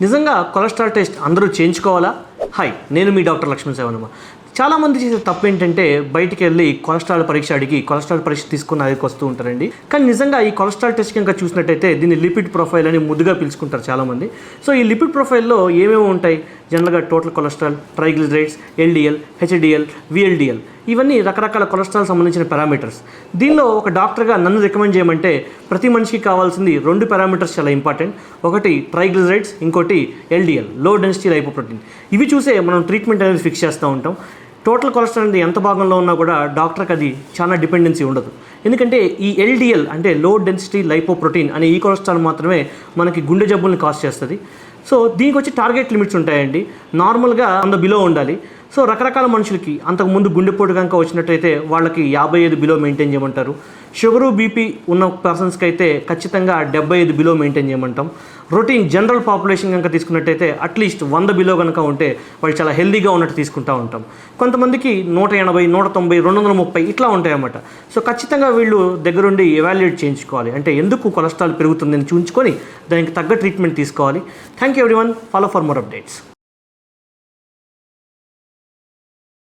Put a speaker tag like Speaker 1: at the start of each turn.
Speaker 1: నిజంగా cholesterol test అందరూ చేయించుకోవాలా? హాయ్, నేను మీ డాక్టర్ లక్ష్మణ్ సేవనమ్మ. చాలామంది చేసే తప్పు ఏంటంటే బయటికి వెళ్ళి కొలెస్ట్రాల్ పరీక్ష అడిగి కొలెస్ట్రాల్ పరీక్ష తీసుకుని అదికి వస్తూ ఉంటారండి. కానీ నిజంగా ఈ కొలెస్ట్రాల్ టెస్ట్ కనుక చూసినట్టయితే దీన్ని లిపిడ్ ప్రొఫైల్ అని ముద్దుగా పిలుచుకుంటారు చాలామంది. సో ఈ లిపిడ్ ప్రొఫైల్లో ఏమేమి ఉంటాయి? జనరల్గా total cholesterol, triglycerides, LDL, HDL, VLDL, ఇవన్నీ రకరకాల కొలెస్ట్రాల్ సంబంధించిన పారామీటర్స్. దీనిలో ఒక డాక్టర్గా నన్ను రికమెండ్ చేయమంటే ప్రతి మనిషికి కావాల్సింది 2 పారామీటర్స్ చాలా ఇంపార్టెంట్. ఒకటి ట్రైగ్లిజరైడ్స్, ఇంకోటి ఎల్డిఎల్, లో డెన్సిటీ లైపోప్రోటీన్. ఇవి చూసే మనం ట్రీట్మెంట్ అనేది ఫిక్స్ చేస్తూ ఉంటాం. టోటల్ కొలెస్ట్రాల్ అనేది ఎంత భాగంలో ఉన్నా కూడా డాక్టర్కి అది చాలా డిపెండెన్సీ ఉండదు. ఎందుకంటే ఈ ఎల్డిఎల్ అంటే లో డెన్సిటీ లైపోప్రోటీన్ అనే ఈ కొలెస్ట్రాల్ మాత్రమే మనకి గుండె జబ్బుల్ని కాజ్ చేస్తుంది. సో దీనికి వచ్చి టార్గెట్ లిమిట్స్ ఉంటాయండి. నార్మల్గా 100 బిలో ఉండాలి. సో రకరకాల మనుషులకి అంతకుముందు గుండెపోటు కనుక వచ్చినట్టయితే వాళ్ళకి 55 బిలో మెయింటైన్ చేయమంటారు. షుగరు, బీపీ ఉన్న పర్సన్స్కి అయితే ఖచ్చితంగా 75 బిలో మెయింటైన్ చేయమంటాం. రొటీన్ జనరల్ పాపులేషన్ కనుక తీసుకున్నట్టయితే అట్లీస్ట్ 100 బిలో కనుక ఉంటే వాళ్ళు చాలా హెల్దీగా ఉన్నట్టు తీసుకుంటూ ఉంటాం. కొంతమందికి 180, 190, 230 ఇట్లా ఉంటాయన్నమాట. సో ఖచ్చితంగా వీళ్ళు దగ్గరుండి ఎవాల్యుయేట్ చేయించుకోవాలి. అంటే ఎందుకు కొలెస్ట్రాల్ పెరుగుతుందని చూపించుకొని దానికి తగ్గ ట్రీట్మెంట్ తీసుకోవాలి. Thank you everyone. Follow for more updates.